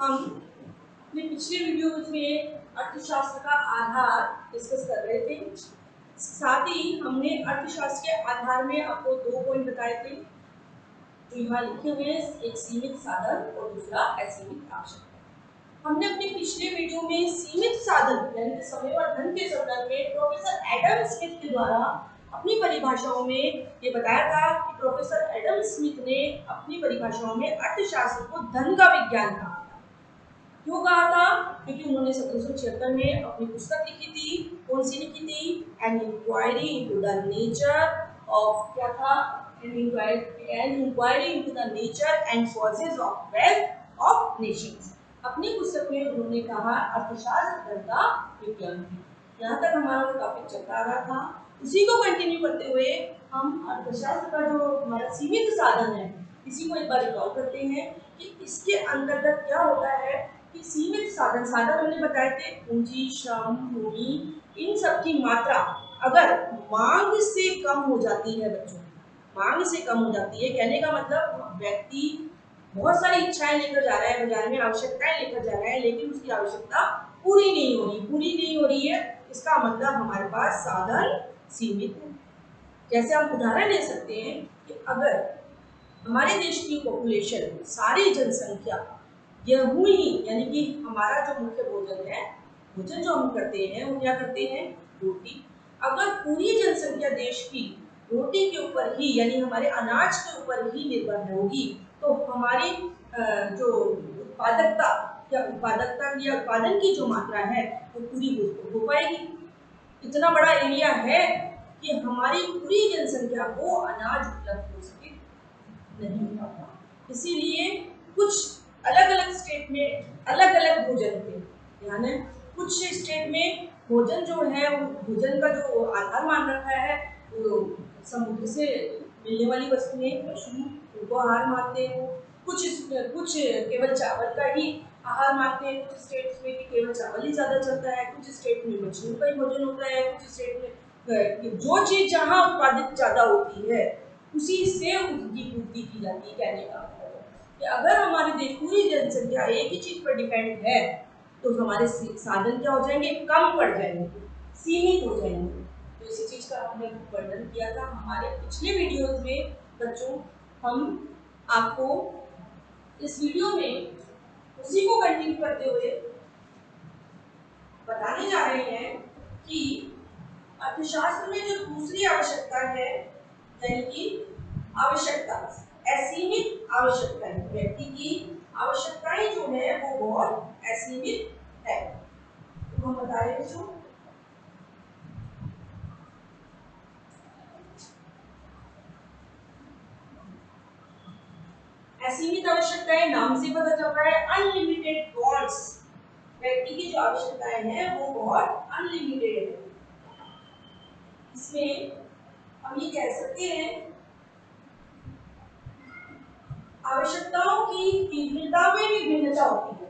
हम अपने पिछले वीडियोज में अर्थशास्त्र का आधार डिस्कस कर रहे थे। साथ ही हमने अर्थशास्त्र के आधार में आपको 2 पॉइंट बताए थे जो यहाँ लिखे हुए हैं, एक सीमित साधन और दूसरा असीमित आवश्यकता। हमने अपने पिछले वीडियो में सीमित साधन यानी कि समय और धन के संदर्भ में प्रोफेसर एडम स्मिथ के द्वारा अपनी परिभाषाओं में ये बताया था कि प्रोफेसर एडम स्मिथ ने अपनी परिभाषाओं में अर्थशास्त्र को धन का विज्ञान कहा था। क्यों कहा था? क्योंकि उन्होंने 1776 में अपनी पुस्तक लिखी थी। कौन सी लिखी थी? An inquiry into the nature of, क्या था? An inquiry into the nature and sources of wealth of nations. अपनी पुस्तक में उन्होंने कहा अर्थशास्त्र धन का विज्ञान है। यहाँ तक हमारा टॉपिक चलता आ रहा था। उसी को कंटिन्यू करते हुए हम अर्थशास्त्र का जो हमारा सीमित साधन है इसी को एक बार रिकॉल करते हैं कि इसके अंतर्गत क्या होता है कि सीमित साधन हमने बताए थे पूंजी, श्रम, भूमि, इन सब की मात्रा अगर मांग से कम हो जाती है बच्चों, मांग से कम हो जाती है, कहने का मतलब व्यक्ति बहुत सारी इच्छाएं लेकर जा रहा है बाजार में, आवश्यकताएं लेकर जा रहा है, लेकिन उसकी आवश्यकता पूरी नहीं हो रही है, इसका मतलब हमारे पास साधन सीमित है। जैसे हम उदाहरण ले सकते हैं कि अगर हमारे देश की पॉपुलेशन, सारी जनसंख्या गेहूं ही यानी कि हमारा जो मुख्य भोजन है, भोजन जो हम करते हैं वो क्या करते हैं? रोटी। अगर पूरी जनसंख्या देश की रोटी के ऊपर ही यानी हमारे अनाज के ऊपर ही निर्भर होगी तो हमारी जो उत्पादकता या उत्पादन की जो मात्रा है वो पूरी हो पाएगी। इतना बड़ा एरिया है कि हमारी पूरी जनसंख्या को अनाज उपलब्ध हो सके नहीं हो पाता। इसीलिए कुछ अलग अलग स्टेट में अलग अलग भोजन थे, यानी कुछ स्टेट में भोजन जो है भोजन का जो आधार मान रखा है वो समुद्र से मिलने वाली वस्तुएं, मछली, उनको आहार मानते हैं। कुछ केवल चावल का ही आहार मानते हैं। कुछ स्टेट्स में केवल चावल ही ज्यादा चलता है, कुछ स्टेट में मछलियों का ही भोजन होता है, कुछ स्टेट में जो चीज जहाँ उत्पादित ज्यादा होती है उसी से उसकी पूर्ति की जाती है। कहने का कि अगर हमारे देश पूरी जनसंख्या एक ही चीज पर डिपेंड है तो हमारे साधन क्या हो जाएंगे? कम पड़ जाएंगे, सीमित हो जाएंगे। तो इसी चीज का हमने वर्णन किया था हमारे पिछले वीडियोस में। बच्चों, हम आपको इस वीडियो में उसी को कंटिन्यू करते हुए बताने जा रहे हैं कि अर्थशास्त्र में जो दूसरी आवश्यकता है यानी कि आवश्यकता, असीमित आवश्यकता है, व्यक्ति की आवश्यकताएं जो है वो बहुत असीमित है। तो हम बता रहे बच्चों असीमित आवश्यकताएं नाम से पता चल रहा है, अनलिमिटेड वांट्स, व्यक्ति की जो आवश्यकताएं हैं वो बहुत अनलिमिटेड है। इसमें हम ये कह सकते हैं आवश्यकताओं की तीव्रता में भी भिन्नता होती है।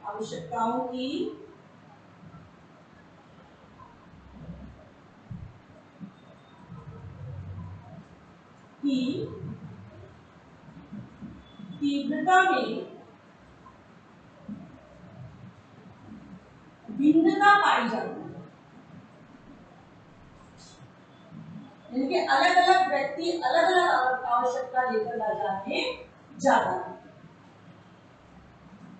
आवश्यकताओं की तीव्रता में भिन्नता पाई जाती है, यानी कि अलग अलग व्यक्ति अलग अलग आवश्यकता लेकर बाजार में जाता है।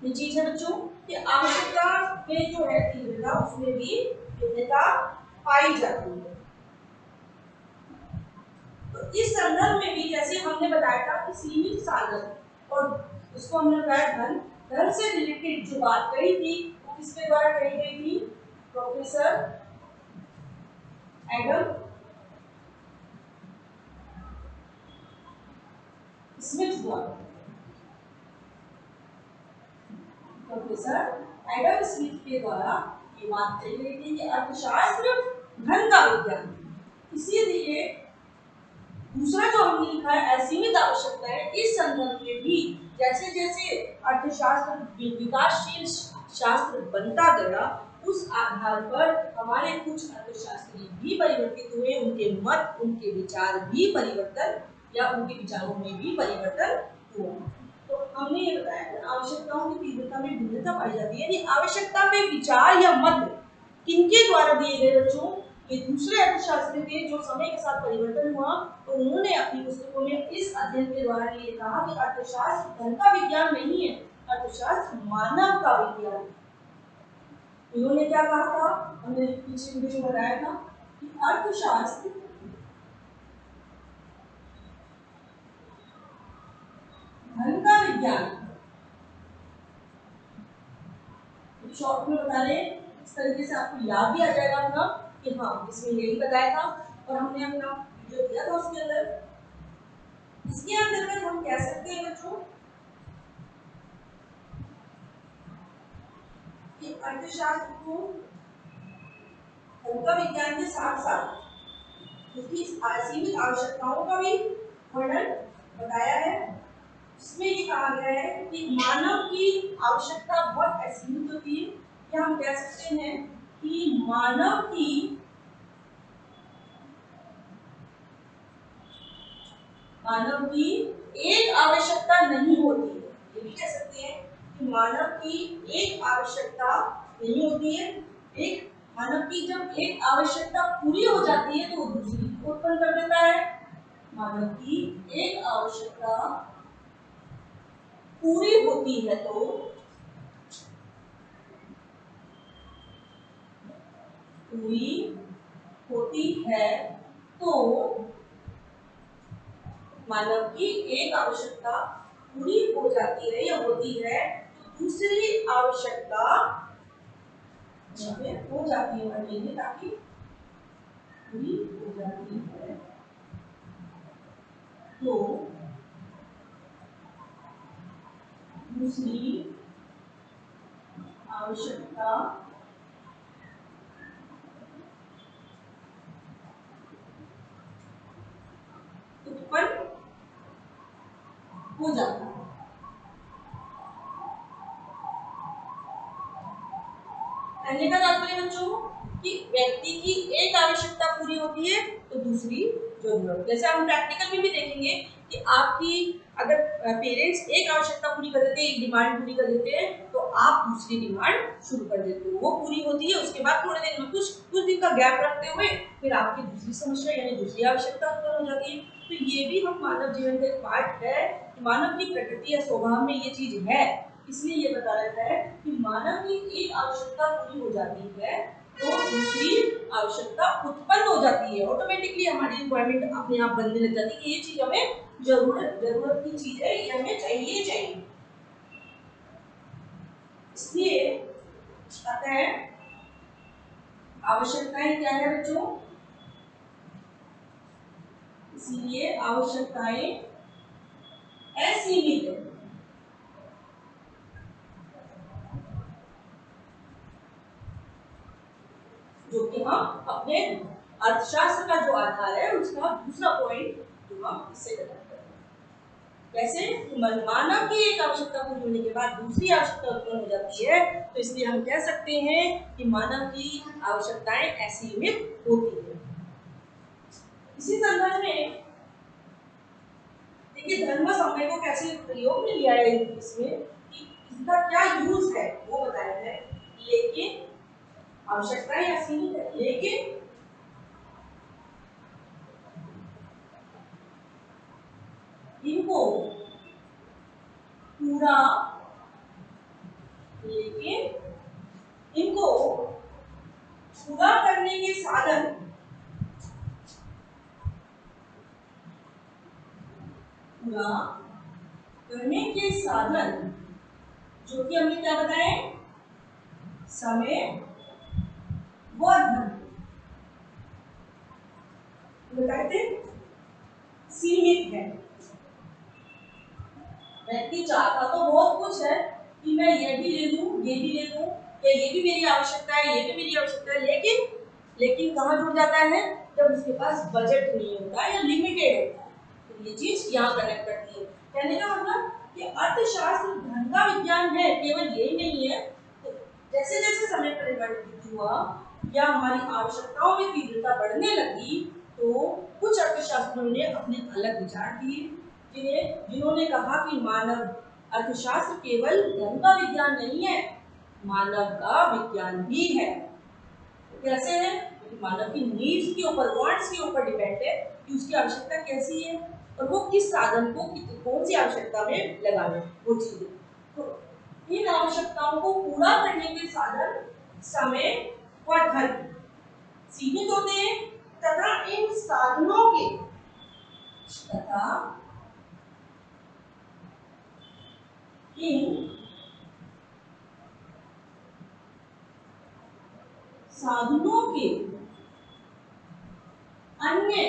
ये चीज है बच्चों कि आवश्यकता में जो है तीव्रता उसमें भी भिन्नता पाई जाती है। तो इस संदर्भ में भी जैसे हमने बताया था कि सीमित साधन और उसको हमने बताया धन से रिलेटेड जो बात कही थी वो किसके द्वारा कही गई थी? प्रोफेसर एडम स्मिथ द्वारा। प्रोफेसर एडम स्मिथ के द्वारा ये बात कही गई थी कि अर्थशास्त्र धन का विज्ञान। इसीलिए दूसरा जो हमने लिखा है असीमित आवश्यकता है, इस संदर्भ में भी जैसे जैसे अर्थशास्त्र विकासशील शास्त्र बनता गया उस आधार पर हमारे कुछ अर्थशास्त्री भी परिवर्तित हुए, उनके मत, उनके विचार भी परिवर्तन या उनके विचारों में भी परिवर्तन हुआ। तो तो हमने ये बताया कि आवश्यकताओं की तीव्रता में भिन्नता पाई जाती है। यदि आवश्यकता में विचार या मत किनके द्वारा दिए गए बच्चों, ये दूसरे अर्थशास्त्री थे जो समय के साथ परिवर्तन हुआ, तो उन्होंने अपनी पुस्तकों में इस अध्ययन के द्वारा ये कहा कि अर्थशास्त्र धन का विज्ञान नहीं है, अर्थशास्त्र मानव का विज्ञान है। इन्होंने क्या कहा था, हमने पीछे वीडियो में बताया था कि अर्थशास्त्र धन का विज्ञान। शॉर्ट में बता रहे, इस तरीके से आपको याद भी आ जाएगा अपना कि हाँ इसमें यही बताया था और हमने अपना जो दिया था उसके अंदर। इसके अंतर्गत हम कह सकते हैं बच्चों कि अर्थशास्त्र को धन का विज्ञान के साथ साथ उसकी असीमित आवश्यकताओं का भी वर्णन बताया है। इसमें ये कहा गया है कि मानव की आवश्यकता बहुत असीमित होती है, या हम कह सकते हैं कि मानव की एक आवश्यकता नहीं होती है। ये भी कह सकते हैं कि मानव की एक आवश्यकता नहीं होती है। एक मानव की जब एक आवश्यकता पूरी हो जाती है तो वो दूसरी उत्पन्न कर देता है। मानव की एक आवश्यकता पूरी होती है तो मानव की एक आवश्यकता पूरी हो जाती है या होती है तो दूसरी आवश्यकता हो जाती है, ताकि पूरी हो जाती है तो दूसरी आवश्यकता उत्पन्न हो जाता है। कहने का तात्पर्य बच्चों कि व्यक्ति की एक आवश्यकता पूरी होती है तो दूसरी जरूरत। जैसे हम प्रैक्टिकल में भी देखेंगे कि आपकी अगर पेरेंट्स एक आवश्यकता पूरी कर देते हैं, एक डिमांड पूरी कर देते हैं, तो आप दूसरी डिमांड शुरू कर देते हो, वो पूरी होती है, उसके बाद थोड़े दिन में कुछ दिन का गैप रखते हुए फिर आपकी दूसरी समस्या यानी दूसरी आवश्यकता उत्पन्न हो जाती है। तो ये भी हम मानव जीवन का एक पार्ट है, मानव की प्रकृति या स्वभाव में ये चीज है। इसलिए ये बता रहता है कि मानव की एक आवश्यकता पूरी हो जाती है तो दूसरी आवश्यकता उत्पन्न हो जाती है। ऑटोमेटिकली हमारी रिक्वायरमेंट अपने आप बनने लग जाती है कि ये चीज हमें जरूरत की चीज है, ये हमें चाहिए। इसलिए आता है आवश्यकताएं क्या है बच्चों, इसलिए आवश्यकताएं असीमित है। जो कि हम अपने अर्थशास्त्र का जो आधार है उसका दूसरा पॉइंट जो हम इससे करते हैं। कैसे मानव की एक आवश्यकता पूरी होने के बाद दूसरी आवश्यकता उत्पन्न हो जाती है, तो इसलिए हम कह सकते हैं कि मानव की आवश्यकताएं असीमित होती है। इसी संदर्भ में देखिए धर्म समय को कैसे प्रयोग में लिया है, इसमें कि इसका क्या यूज है वो बताया है। लेकिन आवश्यकताएं असीमित है, लेकिन इनको पूरा करने के साधन जो कि हमने क्या बताए, समय व धन बताए थे, सीमित है। व्यक्ति चाहता तो बहुत कुछ है कि मैं ये भी ले लूं, ये भी ले लूं, या ये भी मेरी आवश्यकता है, ये भी मेरी आवश्यकता है, लेकिन कहाँ जुड़ जाता है जब उसके पास बजट नहीं होता या लिमिटेड होता है, तो ये चीज यहाँ कनेक्ट करती है। कहने का मतलब कि अर्थशास्त्र धन का विज्ञान है, केवल यही नहीं है। तो जैसे जैसे समय परिवर्तित हुआ या हमारी आवश्यकताओं में तीव्रता बढ़ने लगी, तो कुछ अर्थशास्त्रियों ने अपने अलग विचार दिए, जिन्होंने कहा कि मानव अर्थशास्त्र केवल धन का विज्ञान नहीं है, मानव का विज्ञान भी है। कैसे है? मानव की नीड्स के ऊपर, वांट्स के ऊपर डिपेंड है कि उसकी आवश्यकता कैसी है और वो किस साधन को कौन सी आवश्यकता में लगावे वो चीजें। तो इन आवश्यकताओं को पूरा करने के साधन समय व धन सीमित होते हैं तथा इन साधनों के अन्य,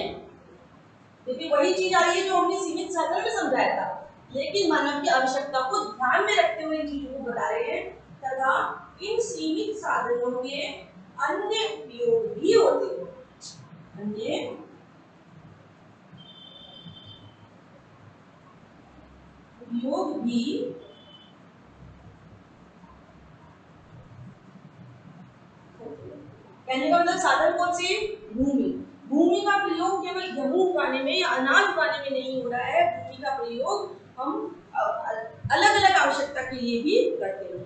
देखिए वही चीज आ रही है जो हमने सीमित साधन में समझाया था, लेकिन मानव की आवश्यकता को ध्यान में रखते हुए इन चीजों को बता रहे हैं तथा इन सीमित साधनों के अन्य उपयोग भी होते हैं। अन्य उपयोग भी कहने का मतलब साधन कौन से? भूमि। भूमि का प्रयोग केवल गेहूं उगाने में या अनाज उगाने में नहीं हो रहा है, भूमि का प्रयोग हम अलग अलग आवश्यकता के लिए भी करते हैं।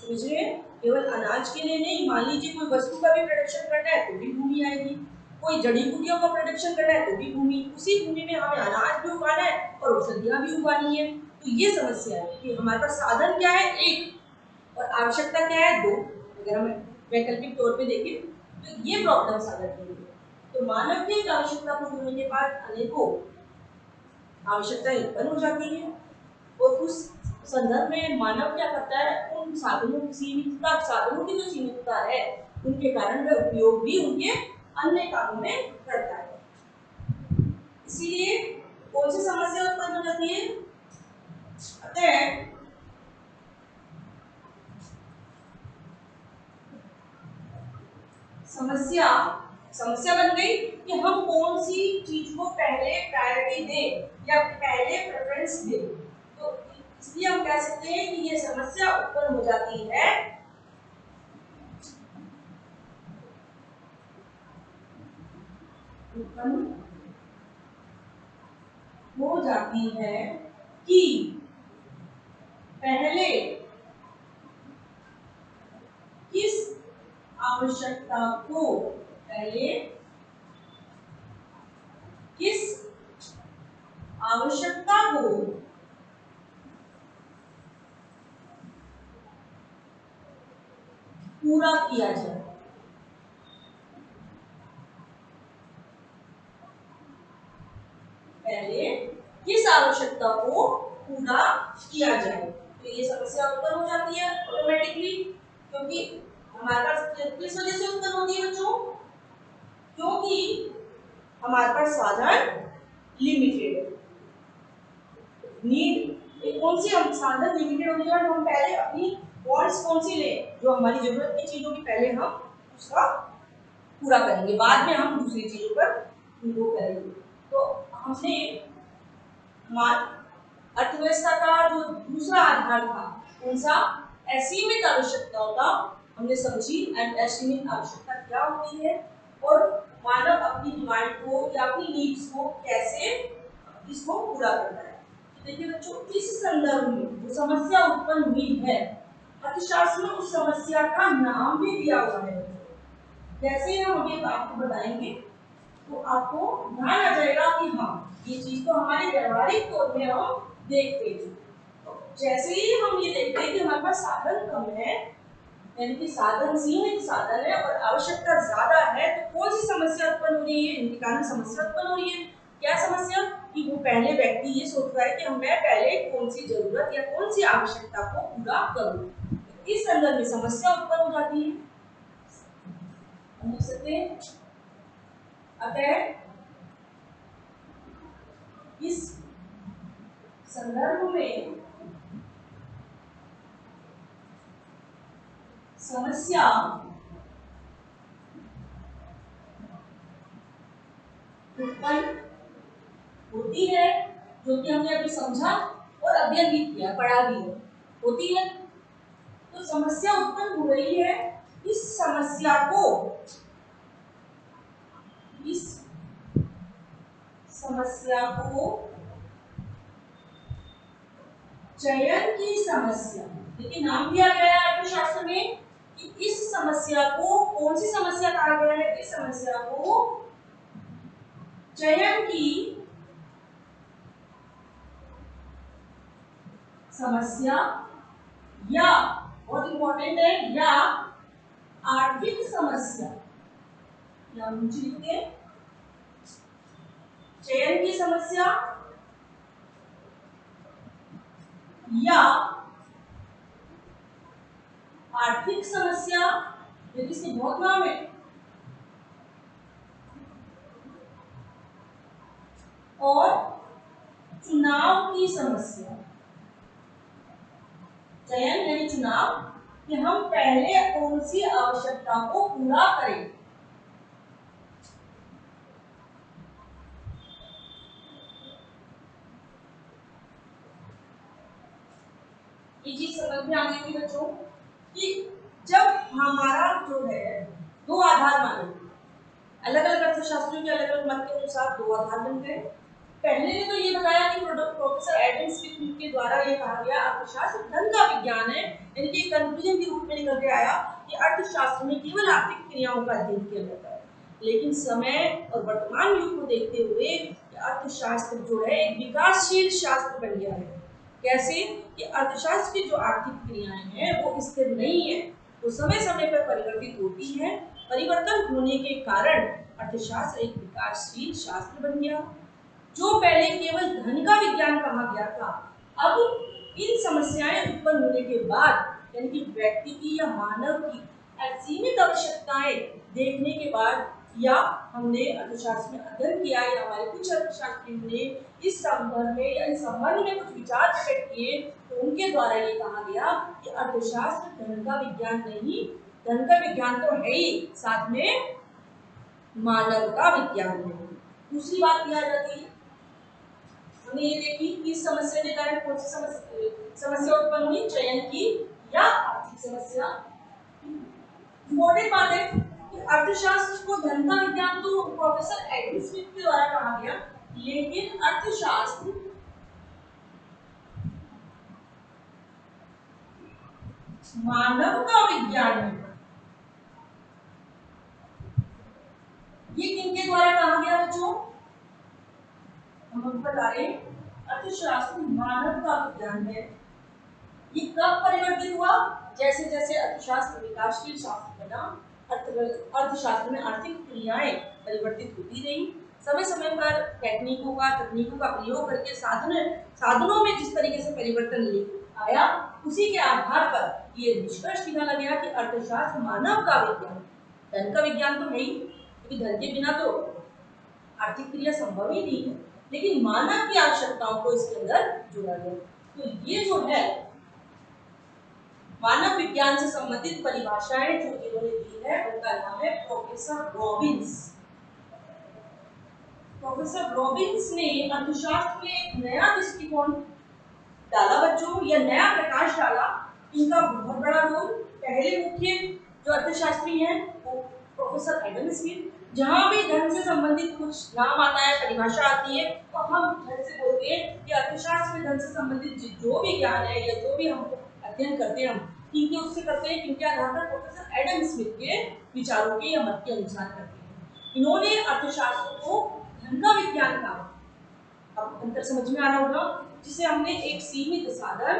समझिए, केवल अनाज के लिए नहीं, मान लीजिए कोई वस्तु का भी प्रोडक्शन करना है तो भी भूमि आएगी, कोई जड़ी बूटियों का प्रोडक्शन करना है तो भी भूमि, उसी भूमि में हमें अनाज भी उगाना है और औषधियां भी उगानी है। तो ये समस्या है कि हमारे पास साधन क्या है? एक, और आवश्यकता क्या है? दो। अगर हम वैकल्पिक तौर पे देखें तो ये प्रॉब्लम आ जाती है। तो मानव की एक आवश्यकता पूरी होने के बाद अनेकों आवश्यकताएं उत्पन्न हो जाती है और उस संदर्भ में मानव क्या करता है? उन साधनों की सीमितता, साधनों की जो सीमितता है उनके कारण वह उपयोग भी उनके अन्य कामों में करता है। इसीलिए कौन सी समस्या उत्पन्न हो जाती है? अतः समस्या बन गई कि हम कौन सी चीज को पहले प्रायोरिटी दें या पहले प्रेफरेंस दें। तो इसलिए हम कह सकते हैं कि ये समस्या उत्पन्न हो जाती है कि पहले किस आवश्यकता को पूरा किया जाए। पहले किस आवश्यकता को पूरा किया जाए, तो ये समस्या उत्पन्न हो जाती है ऑटोमेटिकली, क्योंकि हमारे पास किस वजह से उत्पन्न होती है बच्चों? क्योंकि हमारे पास साधन लिमिटेड है। नीड कौन सी? हम साधन लिमिटेड होने के बाद हम पहले अपनी वांट्स कौन सी ले, जो हमारी जरूरत की चीजों की पहले हम उसका पूरा करेंगे, बाद में हम दूसरी चीजों पर वो करेंगे। तो हमने अर्थव्यवस्था का जो दूसरा आधार था कौन सा? असीमित आवश्यकताओं का हमने समझी। असीमित आवश्यकता क्या होती है और मानव अपनी डिमांड को या अपनी नीड्स को कैसे इसको पूरा करता है। तो देखिए बच्चों, इस संदर्भ में जो समस्या उत्पन्न हुई है, अर्थशास्त्र में उस समस्या का नाम भी दिया हुआ है। जैसे हम अभी आपको बताएंगे तो आपको ध्यान आ जाएगा कि हाँ, ये चीज तो हमारे व्यवहारिक तौर में हम देखते हैं। तो जैसे ही हम ये देखते हैं कि हमारे पास साधन कम है, यानी कि साधन सीमित साधन है और आवश्यकता ज्यादा है, तो कौन सी समस्या उत्पन्न हो रही है? इनके कारण समस्या उत्पन्न हो रही है। क्या समस्या? कि वो पहले व्यक्ति ये सोचता है कि मैं पहले कौन सी जरूरत या कौन सी आवश्यकता को पूरा करूं। इस संदर्भ में समस्या उत्पन्न हो जाती है। समझ सकते हैं? अतः इस संदर्भ में समस्या उत्पन्न होती है, जो कि हमने अभी समझा और अध्ययन भी किया, पढ़ा भी है, होती है। तो समस्या उत्पन्न हो रही है, इस समस्या को चयन की समस्या, देखिए नाम दिया गया है अर्थशास्त्र में कि इस समस्या को कौन सी समस्या कहा गया है, इस समस्या को चयन की समस्या या, बहुत इंपॉर्टेंट है, या आर्थिक समस्या, या मुझे लिखते चयन की समस्या या आर्थिक समस्या, यदि इसके बहुत नाम है, और चुनाव की समस्या। चयन यानी चुनाव, कि हम पहले कौन सी आवश्यकता को पूरा करें। ये चीज समझ में आ गई होगी बच्चों कि जब हमारा जो है दो आधार माने, अलग अलग अर्थशास्त्रियों के अलग अलग मत के अनुसार दो आधार बन गए। पहले ने तो ये बताया कि प्रोफेसर एडम स्मिथ के द्वारा ये कहा गया अर्थशास्त्र धन का विज्ञान है, यानी कि कंक्लूजन के रूप में निकल के आया कि अर्थशास्त्र में केवल आर्थिक क्रियाओं का अध्ययन किया जाता है। लेकिन समय और वर्तमान युग को देखते हुए अर्थशास्त्र जो है एक विकासशील शास्त्र बन गया है। कैसे कि अर्थशास्त्र की जो आर्थिक क्रियाएं हैं वो स्थिर नहीं है, वो समय समय पर परिवर्तित होती है। परिवर्तन होने के कारण अर्थशास्त्र एक विकासशील शास्त्र बन गया। जो पहले केवल धन का विज्ञान कहा गया था, अब इन समस्याएं उत्पन्न होने के बाद, यानी कि व्यक्ति की या मानव की असीमित आवश्यकताएं देखने के बाद, या हमने अर्थशास्त्र में अध्ययन किया या हमारे कुछ अर्थशास्त्रियों ने इस संदर्भ में या इस संबंध में कुछ विचार प्रकट किए, तो उनके द्वारा ये कहा गया कि अर्थशास्त्र धन का विज्ञान नहीं, धन का विज्ञान तो है ही, साथ में मानव का विज्ञान है। दूसरी बात क्या जाती है, हमने ये देखी कि इस समस्या के कारण कौन सी समस्या उत्पन्न हुई, चयन की या आर्थिक समस्या। इंपॉर्टेंट बात है कि अर्थशास्त्र को धन का विज्ञान तो प्रोफेसर एडम स्मिथ के द्वारा कहा गया, लेकिन अर्थशास्त्र मानव का विज्ञान है। ये किनके द्वारा कहा गया बच्चों, हम बता रहे अर्थशास्त्र मानव का विज्ञान है। ये कब परिवर्तित हुआ, जैसे जैसे अर्थशास्त्र विकासशील शास्त्र बना, अर्थशास्त्र में आर्थिक क्रियाएं परिवर्तित होती रही। समय समय पर तकनीकों का प्रयोग करके साधनों में जिस तरीके से परिवर्तन आया, उसी के आधार पर ये निष्कर्ष निकाला गया कि अर्थशास्त्र मानव का विज्ञान, धन का विज्ञान तो है ही, क्योंकि धन के बिना तो आर्थिक क्रिया संभव ही नहीं है, लेकिन मानव की आवश्यकताओं को इसके अंदर जोड़ा गया। तो ये जो है मानव विज्ञान से संबंधित परिभाषाएं जो इन्होंने दी है, उनका नाम है प्रोफेसर रॉबिन्स। प्रोफेसर रॉबिन्स ने अर्थशास्त्र में एक नया दृष्टिकोण डाला बच्चों, या नया प्रकाश डाला। इनका बहुत बड़ा रोल, पहले मुख्य जो अर्थशास्त्री हैं वो प्रोफेसर एडम स्मिथ। जहां भी धन से संबंधित कुछ नाम आता है, परिभाषा आती है, तो हम धन से बोलते हैं कि अर्थशास्त्र में धन से संबंधित जो भी ज्ञान है या जो भी हम अध्ययन करते हैं, हम किनके उससे करते हैं, किनके आधार पर, प्रोफेसर एडम स्मिथ के विचारों के या मत के अनुसार करते हैं। इन्होंने अर्थशास्त्र को धन का विज्ञान कहा। अब अंतर समझ में आ रहा होगा, जिसे हमने एक सीमित साधन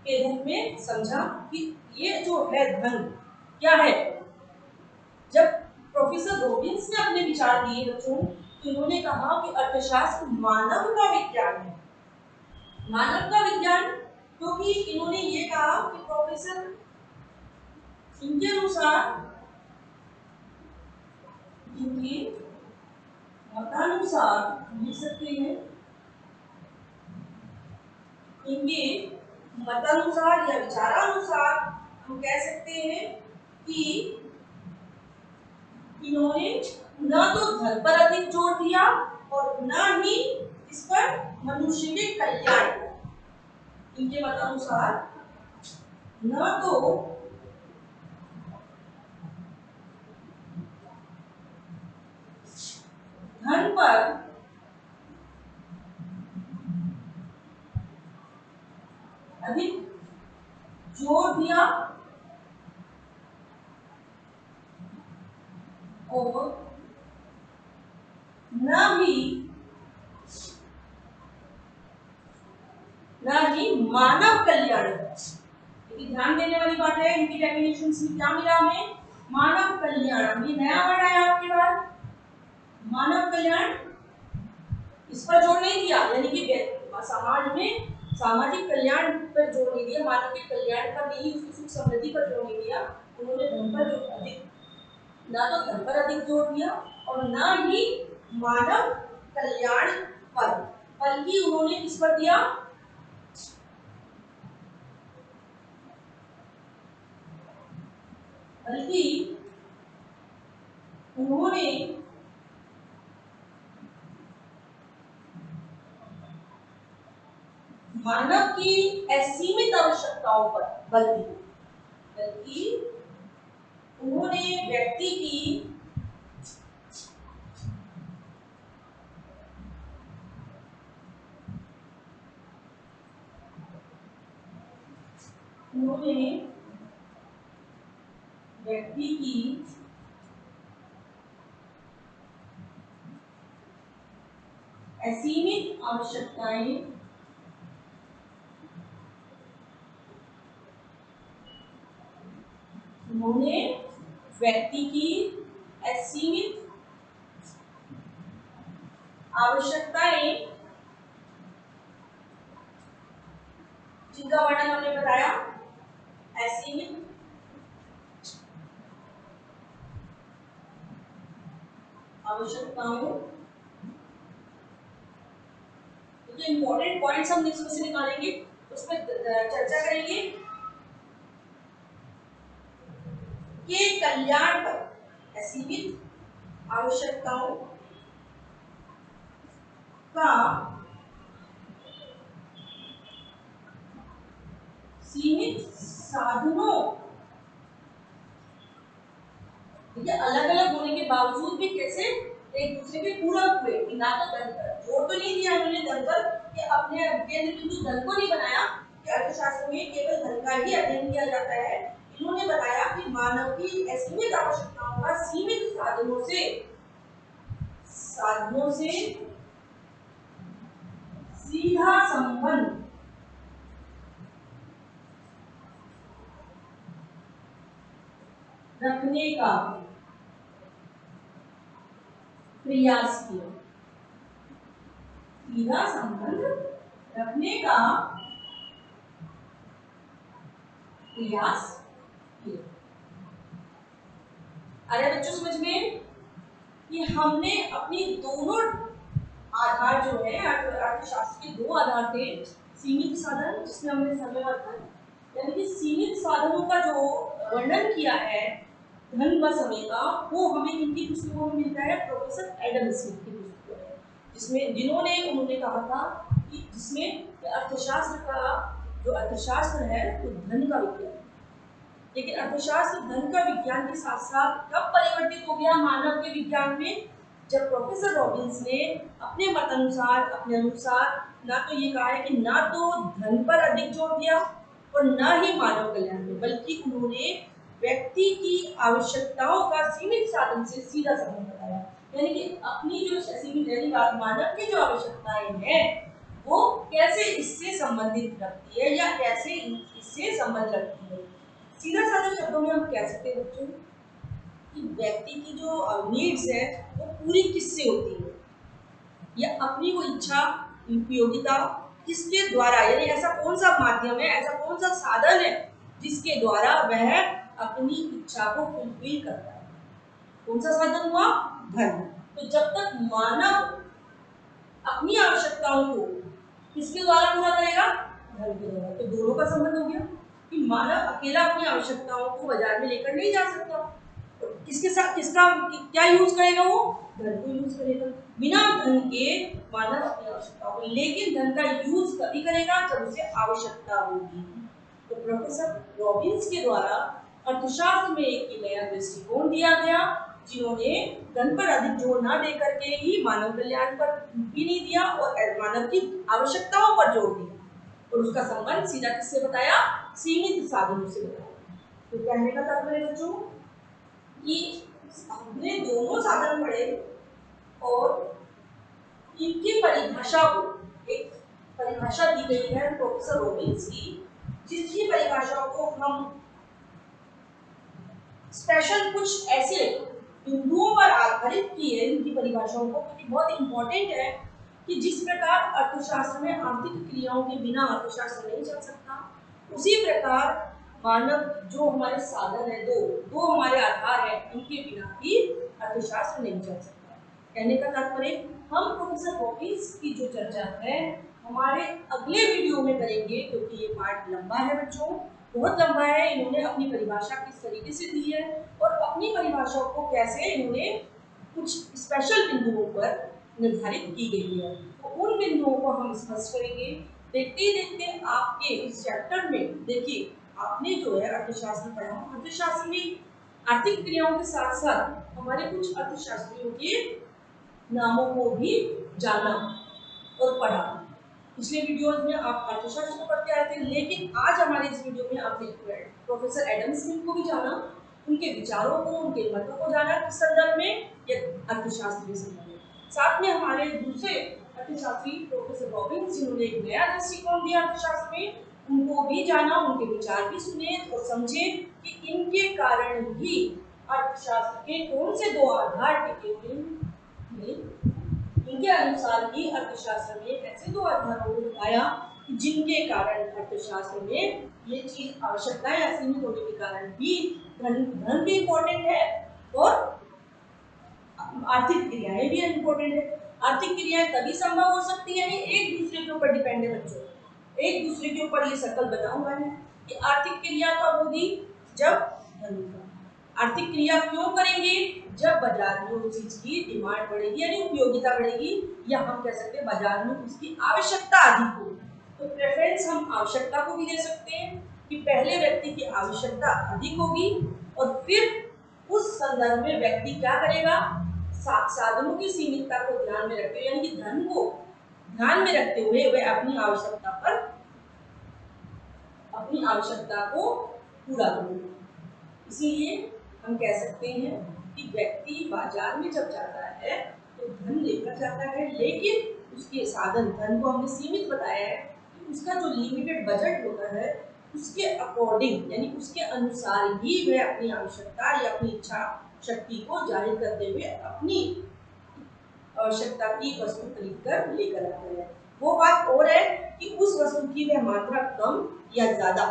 के रूप में समझा कि ये जो है धन क्या है। जब प्रोफेसर रॉबिन्स ने अपने विचार दिए बच्चों, तो इन्होंने कहा कि अर्थशास्त्र मानव का विज्ञान है। मानव का विज्ञान, क्योंकि इन्होंने ये कहा कि प्रोफेसर, इनके अनुसार, इनके मतानुसार लिख सकते हैं, इनके मतानुसार या विचारानुसार हम कह सकते हैं कि इन्होंने न तो धन पर अधिक जोर दिया और न ही इस पर मनुष्य के कल्याण पर। इनके मतानुसार न तो धन पर अधिक जोर दिया और न ही मानव कल्याण। ध्यान देने वाली बात है, इनकी डेफिनेशन में क्या मिला हमें? मानव कल्याण। ये नया वर्ड आया आपके पास, मानव कल्याण। इस पर जोर नहीं दिया, यानी कि समाज में सामाजिक कल्याण पर जोर नहीं दिया, मानव के कल्याण पर नहीं, उसकी सुख समृद्धि पर जोर नहीं दिया। उन्होंने धन पर जो अधिक, ना तो धन पर अधिक जोर दिया और ना ही मानव कल्याण पर, बल्कि उन्होंने किस पर दिया? बल्कि उन्होंने मानव की असीमित आवश्यकताओं पर बल दिया, बल्कि उन्होंने व्यक्ति की असीमित आवश्यकताएं उन्होंने व्यक्ति की असीमित आवश्यकताएं, जिनका वर्णन हमने बताया, असीमित आवश्यकताओं। जो इंपॉर्टेंट पॉइंट्स हम इसमें से निकालेंगे, उसमें चर्चा करेंगे के कल्याण पर, असीमित आवश्यकताओं का सीमित साधनों, अलग अलग होने के बावजूद भी कैसे एक दूसरे के पूरक हुए। ना तो धन पर जोर तो नहीं दिया उन्होंने धन पर, कि अपने केंद्र बिंदु धन को नहीं बनाया कि अर्थशास्त्र में केवल धन का ही अध्ययन किया जाता है। इन्होंने बताया कि मानव की असीमित आवश्यकताओं का सीमित साधनों से सीधा संबंध रखने का प्रयास किया, सीधा संबंध रखने का प्रयास किया। अरे बच्चों समझ में कि हमने अपनी दोनों आधार जो है, अर्थशास्त्र के दो आधार थे, सीमित साधन जिसमें हमने समय वर्धन, यानी कि सीमित साधनों का जो वर्णन किया है धन व समय का, वो हमें इनकी पुस्तकों में मिलता है, प्रोफेसर एडम स्मिथ की पुस्तकों में, जिसमें उन्होंने कहा था कि जिसमें अर्थशास्त्र का जो अर्थशास्त्र है वो धन का विज्ञान, लेकिन अर्थशास्त्र धन का विज्ञान के साथ साथ कब परिवर्तित हो गया मानव के विज्ञान में? जब प्रोफेसर रॉबिन्स ने अपने मत अनुसार, अपने अनुसार ना तो ये कहा है कि ना तो धन पर अधिक जोर दिया और ना ही मानव कल्याण में, बल्कि उन्होंने व्यक्ति की आवश्यकताओं का सीमित साधन से सीधा संबंध बताया। यानी कि अपनी जो सीमित मानव की जो आवश्यकताएं हैं वो कैसे इससे संबंधित रखती है या कैसे इससे संबंध रखती है। सीधा साधा शब्दों में हम कह सकते हैं बच्चों कि व्यक्ति की जो नीड्स है वो पूरी किससे होती है, या अपनी वो इच्छा उपयोगिता किसके द्वारा, यानी ऐसा कौन सा माध्यम है, ऐसा कौन सा साधन है जिसके द्वारा वह अपनी इच्छा को फुलफिल करता है। कौन सा साधन हुआ? धन। तो जब तक मानव अपनी आवश्यकताओं को किसके द्वारा पूरा करेगा? धन के द्वारा। तो दोनों का संबंध हो गया कि मानव अकेला अपनी आवश्यकताओं को बाजार में लेकर नहीं जा सकता, किसके साथ किसका क्या यूज करेगा? वो धन को यूज करेगा। बिना धन के मानव अपनी आवश्यकताओं को, लेकिन धन का यूज तभी करेगा जब उसे आवश्यकता होगी। तो प्रोफेसर रॉबिन्स के द्वारा अर्थशास्त्र में एक नया दृष्टिकोण दिया गया, जिन्होंने धन पर अधिक जोर न दे करके ही मानव कल्याण पर भी नहीं दिया और मानव की आवश्यकताओं पर जोर दिया। और उसका संबंध सीधा किससे बताया, सीमित साधनों से बताया। तो कहने का तात्पर्य बच्चों कि हमने दोनों साधन पढ़े और इनकी परिभाषा को, एक परिभाषा दी गई है प्रोफेसर रॉबिन्स की, जिसकी परिभाषा को हम स्पेशल कुछ ऐसे बिंदुओं पर आधारित किए इनकी परिभाषाओं को, क्योंकि बहुत इंपॉर्टेंट है कि जिस प्रकार अर्थशास्त्र में आर्थिक क्रियाओं के बिना अर्थशास्त्र नहीं चल सकता, उसी प्रकार मानव जो हमारे साधन है, दो हमारे आधार है, इनके बिना भी अर्थशास्त्र नहीं चल सकता। कहने का तात्पर्य हम प्रोफेसर रॉबिन्स की जो चर्चा है हमारे अगले वीडियो में करेंगे, क्योंकि ये पार्ट लंबा है बच्चों, बहुत लंबा है। इन्होंने अपनी परिभाषा किस तरीके से दी है और अपनी परिभाषा को कैसे इन्होंने कुछ स्पेशल बिंदुओं पर निर्धारित की गई है, तो उन बिंदुओं को हम स्पष्ट करेंगे। देखते देखते आपके इस चैप्टर में देखिए, आपने जो है अर्थशास्त्र पढ़ा, अर्थशास्त्र में आर्थिक क्रियाओं के साथ साथ हमारे कुछ अर्थशास्त्रियों के नामों को भी जाना और पढ़ा। पिछले वीडियोस में आप अर्थशास्त्र को पढ़ते आए थे, लेकिन आज हमारे इस वीडियो में आपने प्रोफेसर एडम स्मिथ को भी जाना, उनके विचारों को, उनके मतों को जाना किस संदर्भ में, या अर्थशास्त्र के संदर्भ में। साथ में हमारे दूसरे अर्थशास्त्री प्रोफेसर रॉबिन्स, जिन्होंने एक नया दृष्टिकोण दिया अर्थशास्त्र में, उनको भी जाना, उनके विचार भी सुने और समझे कि इनके कारण ही अर्थशास्त्र के कौन से दो आधार टिके हुए हैं। इनके अनुसार ही अर्थशास्त्र में ऐसे दो आधारों को बताया जिनके कारण अर्थशास्त्र में ये चीज आवश्यकताएं असीमित होने के कारण भी धन भी इम्पोर्टेंट है और आर्थिक क्रियाएं भी इम्पोर्टेंट है। आर्थिक क्रियाएं तभी संभव हो सकती है, एक दूसरे के ऊपर डिपेंड है बच्चों, एक दूसरे के ऊपर ये सर्कल बना हुआ है कि आर्थिक क्रिया कब होगी, जब धन का। आर्थिक क्रिया क्यों करेंगे, जब बाजार में उस चीज की डिमांड बढ़ेगी, यानी उपयोगिता बढ़ेगी, या हम कह सकते हैं बाजार में उसकी आवश्यकता अधिक होगी। तो प्रेफरेंस हम आवश्यकता को भी दे सकते हैं कि पहले व्यक्ति की आवश्यकता अधिक होगी और फिर उस संदर्भ में व्यक्ति क्या करेगा, साधनों की सीमितता को ध्यान में रखते हुए, यानी कि धन को ध्यान में रखते हुए वह अपनी आवश्यकता को पूरा करेगा। इसीलिए हम कह सकते हैं कि व्यक्ति बाजार में जब जाता है तो धन लेकर जाता है, लेकिन उसके साधन, धन को हमने सीमित बताया है कि उसका जो लिमिटेड बजट होता है उसके अकॉर्डिंग, यानी उसके अनुसार ही वह अपनी आवश्यकता या अपनी इच्छा शक्ति को जाहिर करते हुए अपनी आवश्यकता की वस्तु खरीद कर लेकर आता है। वो बात और है कि उस वस्तु की वह मात्रा कम या ज्यादा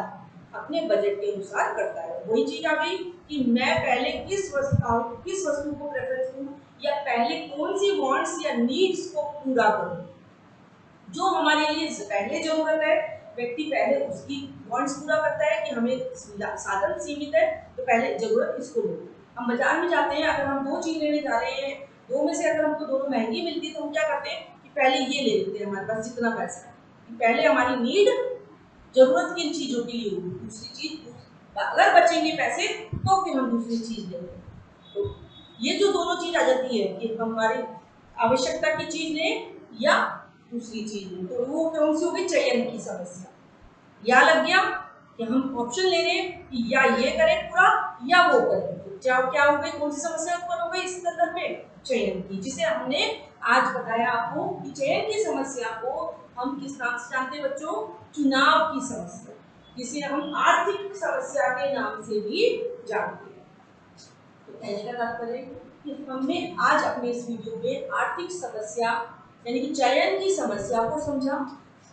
अपने बजट के अनुसार करता है। वही चीज आ गई कि मैं पहले किस वस्तु को प्रेफरेंस दूं, या पहले कौन सी वांट्स या नीड्स को पूरा करूं। जो हमारे लिए पहले जरूरत है, व्यक्ति पहले उसकी वांट्स पूरा करता है कि हमें साधन सीमित है तो पहले जरूरत इसको लो। हम बाजार में जाते हैं, अगर हम दो चीज लेने जा रहे हैं, दो में से अगर हमको दोनों महंगी मिलती है तो हम क्या करते हैं कि पहले ये ले लेते हैं, हमारे पास जितना पैसा है, पहले हमारी नीड, जरूरत किन चीजों के लिए होगी, दूसरी चीज अगर बचेंगे पैसे तो फिर हम दूसरी चीज लेंगे। तो ये जो दोनों चीज आ जाती है कि हमारी आवश्यकता की चीज लें या दूसरी चीज लें, तो वो कौन सी हो गई, चयन की समस्या। या लग गया कि हम ऑप्शन ले रहे हैं कि या ये करें पूरा या वो करें, तो क्या हो गई, कौन सी समस्या उत्पन्न हो गई इस संदर्भ में, चयन की, जिसे हमने आज बताया आपको कि चयन की समस्या को हम किस नाम से जानते हैं बच्चों, चुनाव की समस्या, जिसे हम आर्थिक समस्या के नाम से भी जानते हैं। तो कहने का तात्पर्य कि हमने आज अपने इस वीडियो में आर्थिक समस्या यानी कि चयन की समस्या को समझा।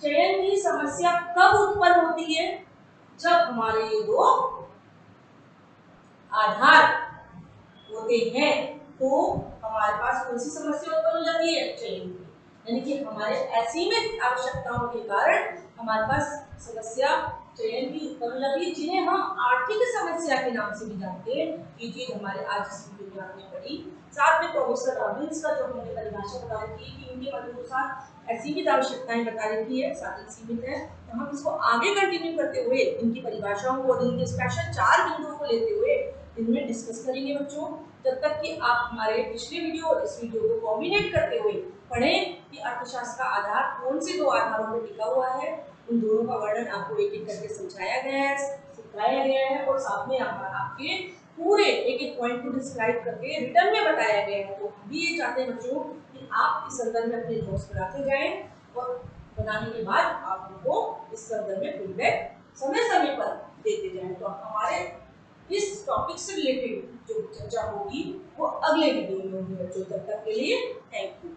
चयन की समस्या कब उत्पन्न होती है, जब हमारे ये दो आधार होते हैं तो हमारे पास कौन सी समस्या उत्पन्न हो जाती है, चयन की, यानी कि हमारे असीमित आवश्यकताओं के कारण हमारे पास समस्या चयन की उत्पन्न हो जाती है, जिन्हें हम आर्थिक समस्या के नाम से भी जानते हैं। ये चीज हमारे आज इस वीडियो में आपने पढ़ी। साथ में प्रोफेसर रॉबिन्स का जो हमने परिभाषा बता रखी है कि उनके अनुसार असीमित आवश्यकताएं बता रखी है, साधन सीमित है, तो हम इसको आगे कंटिन्यू करते हुए इनकी परिभाषाओं को और इनके स्पेशल 4 बिंदुओं को लेते हुए इनमें डिस्कस करेंगे बच्चों। जब तक कि आप हमारे पिछले वीडियो और इस वीडियो को कॉम्बिनेट करते हुए पढ़ें कि अर्थशास्त्र का आधार कौन से दो आधारों पर टिका हुआ है, उन दोनों का वर्णन आपको एक एक करके समझाया गया है, सिखाया गया है और साथ में आपके पूरे एक एक पॉइंट को डिस्क्राइब करके रिटर्न में बताया गया है। तो हम भी ये चाहते हैं बच्चों कि आप इस संदर्भ में अपने नोट्स बनाते जाएं और बनाने के बाद आप उनको इस संदर्भ में फीडबैक समय समय पर देते जाएं। तो हमारे इस टॉपिक से रिलेटेड जो चर्चा होगी वो अगले वीडियो में होगी बच्चों। तब तक के लिए थैंक यू।